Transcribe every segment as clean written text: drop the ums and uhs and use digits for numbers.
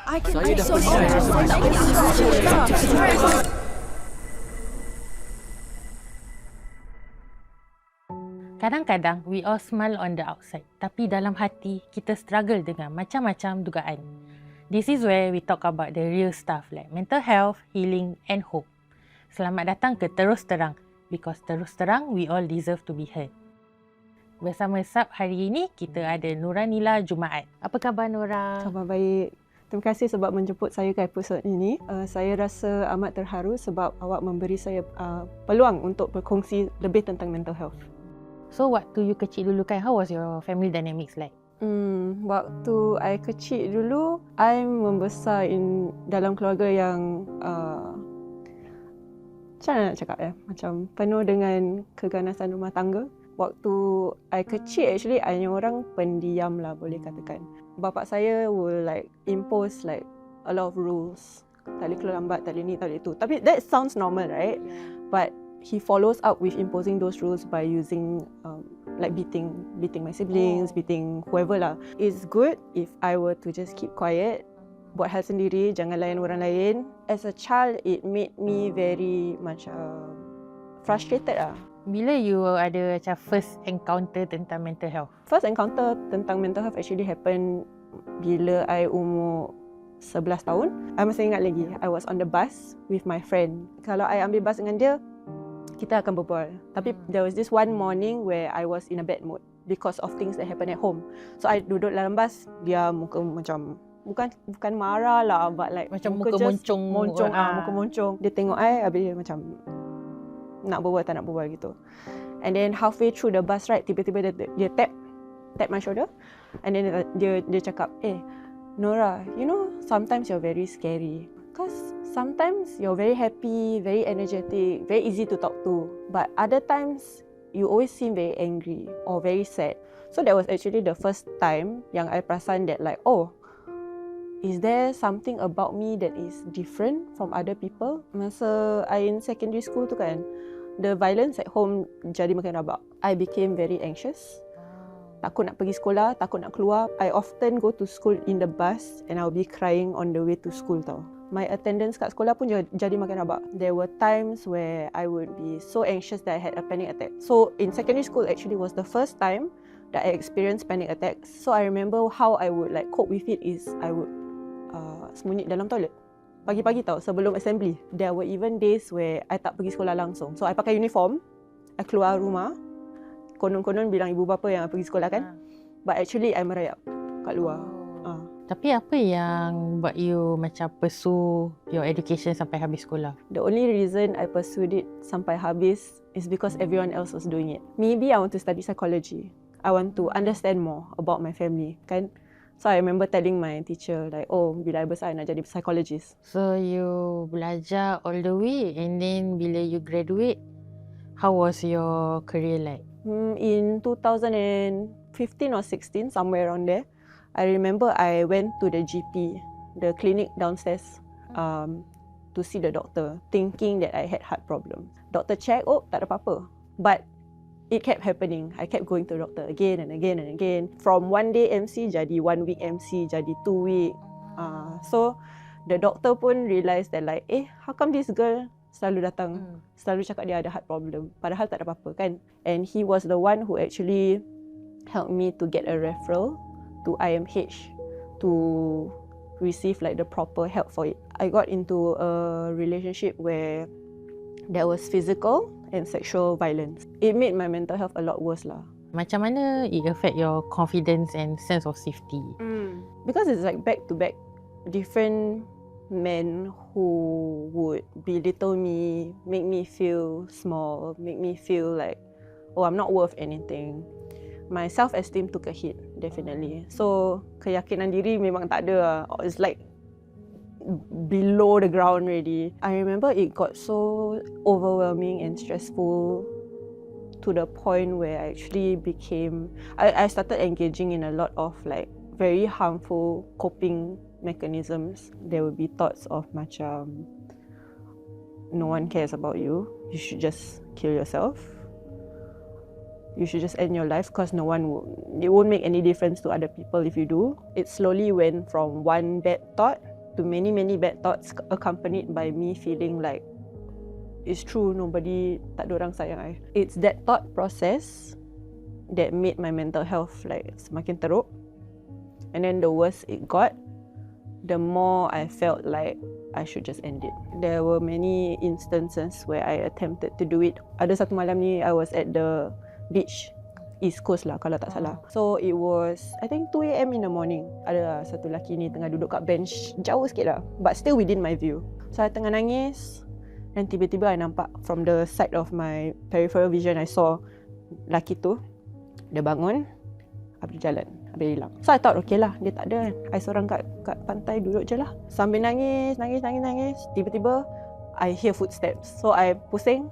Saya dah penat. Kadang-kadang, we all smile on the outside. Tapi dalam hati, kita struggle dengan macam-macam dugaan. This is where we talk about the real stuff like mental health, healing and hope. Selamat datang ke Terus Terang. Because terus terang, we all deserve to be heard. Bersama Sab hari ini, kita ada Nuranila Jumaat. Apa khabar Nura? Khabar baik. Terima kasih sebab menjemput saya ke episod ini. Saya rasa amat terharu sebab awak memberi saya peluang untuk berkongsi lebih tentang mental health. So waktu you kecil dulu kan, how was your family dynamics like? Waktu I kecil dulu, I membesar dalam keluarga yang macam mana nak cakap ya? Macam penuh dengan keganasan rumah tangga. Waktu I kecil actually, I ni orang pendiam lah boleh katakan. Bapa saya will like impose like a lot of rules. Tak boleh keluar lambat, tak boleh ni, tak boleh tu. Tapi that sounds normal, right? But he follows up with imposing those rules by using like beating my siblings, beating whoever lah. It's good if I were to just keep quiet, buat hal sendiri, jangan layan orang lain. As a child, it made me very macam frustrated lah. Bila you ada macam first encounter tentang mental health? First encounter tentang mental health actually happened bila I umur 11 tahun. I masih ingat lagi, I was on the bus with my friend. Kalau I ambil bus dengan dia, kita akan berbual. Tapi there was this one morning where I was in a bad mood because of things that happened at home. So I duduk dalam bus, dia muka macam bukan marah lah, but like macam muka moncong. Muka moncong. Dia tengok I, habis dia macam nak berbual tak nak berbual gitu. And then halfway through the bus ride, tiba-tiba dia tap my shoulder, and then dia cakap, Nora, you know sometimes you're very scary. Because sometimes you're very happy, very energetic, very easy to talk to. But other times, you always seem very angry or very sad. So that was actually the first time yang I perasan that like, is there something about me that is different from other people? Masa I in secondary school tu kan, the violence at home jadi makin rabak. I became very anxious. Takut nak pergi sekolah, takut nak keluar. I often go to school in the bus and I'll be crying on the way to school tau. My attendance kat sekolah pun jadi makin rabak. There were times where I would be so anxious that I had a panic attack. So in secondary school actually was the first time that I experienced panic attacks. So I remember how I would like cope with it is I would sembunyi dalam toilet. Pagi-pagi tau, sebelum assembly. There were even days where I tak pergi sekolah langsung. So I pakai uniform, I keluar rumah. Konon-konon bilang ibu bapa yang I pergi sekolah kan. But actually I merayap kat luar. Tapi apa yang buat you macam pursue your education sampai habis sekolah? The only reason I pursued it sampai habis is because everyone else was doing it. Maybe I want to study psychology. I want to understand more about my family, kan? So I remember telling my teacher like, bila I besar I nak jadi psychologist. So you belajar all the way and then bila you graduate, how was your career like? In 2015 or 16, somewhere around there, I remember I went to the GP, the clinic downstairs, to see the doctor, thinking that I had heart problem. Doctor check, tak ada apa-apa. But it kept happening. I kept going to the doctor again and again and again. From 1 day MC jadi 1 week MC, jadi 2 week. So the doctor pun realised that like, how come this girl selalu datang, selalu cakap dia ada heart problem, padahal tak ada apa-apa kan. And he was the one who actually helped me to get a referral to IMH to receive like the proper help for it. I got into a relationship where there was physical and sexual violence. It made my mental health a lot worse lah. Macam mana it affect your confidence and sense of safety? Because it's like back to back different men who would belittle me, make me feel small, make me feel like, I'm not worth anything. My self-esteem took a hit, definitely. So, keyakinan diri memang tak ada. It's like below the ground already. I remember it got so overwhelming and stressful to the point where I actually I started engaging in a lot of like very harmful coping mechanisms. There would be thoughts of macam, no one cares about you. You should just kill yourself. You should just end your life because it won't make any difference to other people if you do. It slowly went from one bad thought to many bad thoughts accompanied by me feeling like it's true, nobody, tak ada orang sayang I. It's that thought process that made my mental health like semakin teruk. And then the worse it got, the more I felt like I should just end it. There were many instances where I attempted to do it. Ada satu malam ni, I was at the beach, East Coast lah kalau tak salah. So it was, I think 2 AM in the morning. Ada satu lelaki ni tengah duduk kat bench, jauh sikit lah, but still within my view. So I tengah nangis, dan tiba-tiba I nampak from the side of my peripheral vision, I saw lelaki tu, dia bangun, habis jalan, habis hilang. So I thought, okay lah, dia tak ada kan. I seorang kat pantai duduk je lah. Sambil nangis. Tiba-tiba, I hear footsteps. So I pusing.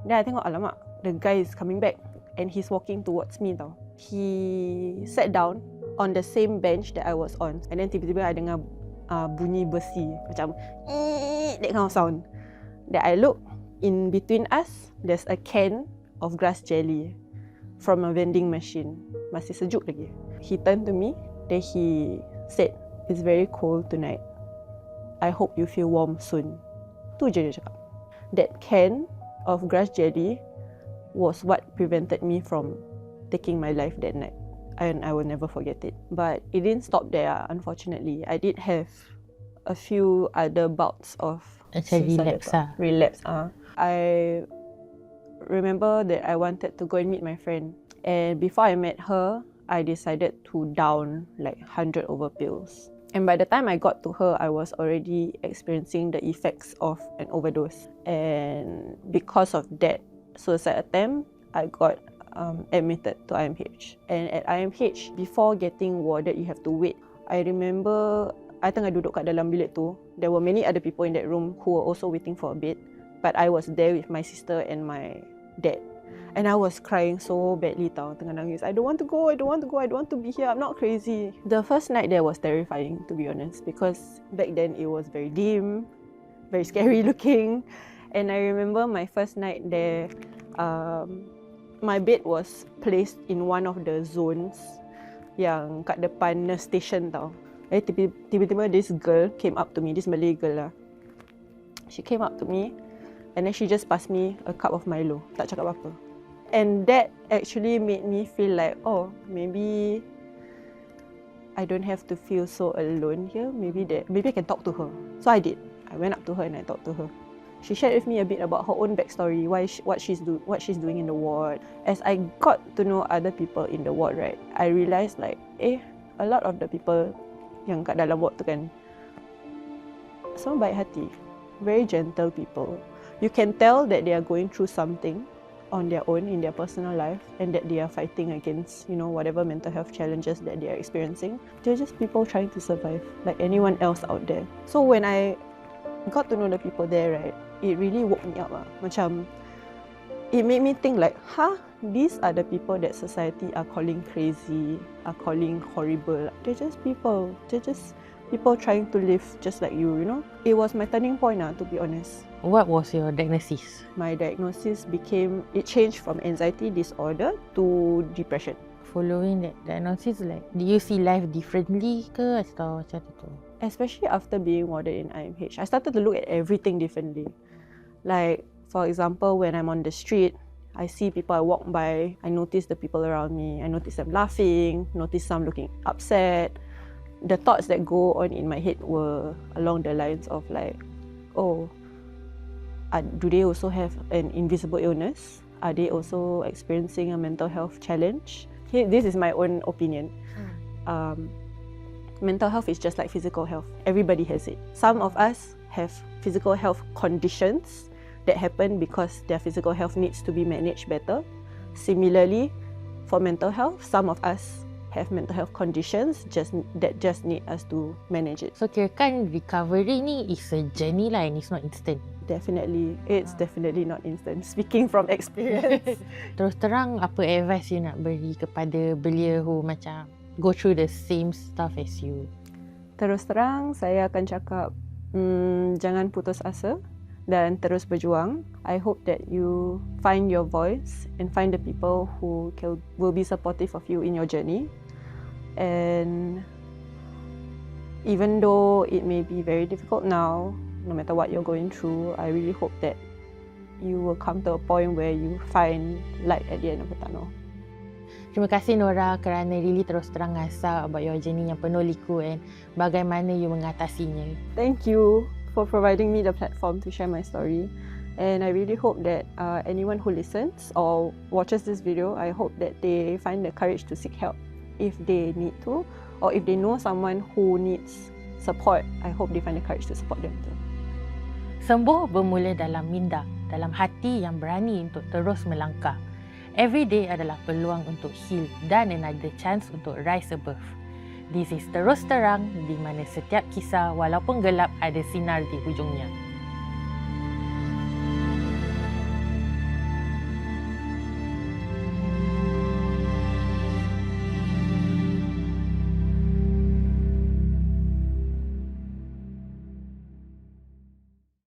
Then I tengok, alamak, the guy is coming back. And he's walking towards me tau. He sat down on the same bench that I was on. And then tiba-tiba I dengar bunyi besi. Macam, that kind of sound. That I look, in between us, there's a can of grass jelly from a vending machine. Masih sejuk lagi. He turned to me, then he said, "It's very cold tonight. I hope you feel warm soon." Tu je dia cakap. That can of grass jelly was what prevented me from taking my life that night. And I will never forget it. But it didn't stop there, unfortunately. I did have a few other bouts of relapse. I remember that I wanted to go and meet my friend. And before I met her, I decided to down like 100 over pills. And by the time I got to her, I was already experiencing the effects of an overdose. And because of that suicide attempt, I got admitted to IMH. And at IMH, before getting warded, you have to wait. I remember I tengah duduk kat dalam bilik tu. There were many other people in that room who were also waiting for a bed. But I was there with my sister and my dad. And I was crying so badly tau, tengah nangis. I don't want to go, I don't want to be here, I'm not crazy. The first night there was terrifying, to be honest, because back then it was very dim, very scary looking. And I remember my first night there, my bed was placed in one of the zones yang kat depan nurse station tau. Tiba-tiba this girl came up to me, this Malay girl lah. She came up to me and then she just passed me a cup of Milo. Tak cakap apa-apa. And that actually made me feel like, oh, maybe I don't have to feel so alone here. Maybe I can talk to her. So I did. I went up to her and I talked to her. She shared with me a bit about her own backstory, what she's doing in the ward. As I got to know other people in the ward, right, I realised like, a lot of the people yang kat dalam ward tu kan, semua baik hati, very gentle people. You can tell that they are going through something on their own in their personal life and that they are fighting against, whatever mental health challenges that they are experiencing. They're just people trying to survive like anyone else out there. So when I got to know the people there, right, it really woke me up. Macam, it made me think like, these are the people that society are calling crazy, are calling horrible. They're just people. They're just people trying to live just like you, It was my turning point, to be honest. What was your diagnosis? My diagnosis it changed from anxiety disorder to depression. Following that diagnosis, like, do you see life differently ke atau macam tu? Especially after being warded in IMH, I started to look at everything differently. Like, for example, when I'm on the street, I see people I walk by, I notice the people around me, I notice them laughing, notice some looking upset. The thoughts that go on in my head were along the lines of like, do they also have an invisible illness? Are they also experiencing a mental health challenge? This is my own opinion. Mental health is just like physical health. Everybody has it. Some of us have physical health conditions that happen because their physical health needs to be managed better. Similarly, for mental health, some of us have mental health conditions that just need us to manage it. So kirakan recovery ni is a journey lah and it's not instant. Definitely, it's definitely not instant. Speaking from experience. Terus terang, apa advice you nak beri kepada belia who macam go through the same stuff as you? Terus terang, saya akan cakap, jangan putus asa dan terus berjuang. I hope that you find your voice and find the people who will be supportive of you in your journey. And even though it may be very difficult now, no matter what you're going through, I really hope that you will come to a point where you find light at the end of the tunnel. Terima kasih Nora kerana really terus terang asal about your journey yang penuh liku and bagaimana you mengatasinya. Thank you for providing me the platform to share my story. And I really hope that anyone who listens or watches this video, I hope that they find the courage to seek help if they need to, or if they know someone who needs support, I hope they find the courage to support them too. Sembuh bermula dalam minda, dalam hati yang berani untuk terus melangkah. Every day adalah peluang untuk heal dan another chance untuk rise above. This is Terus Terang, di mana setiap kisah walaupun gelap ada sinar di hujungnya.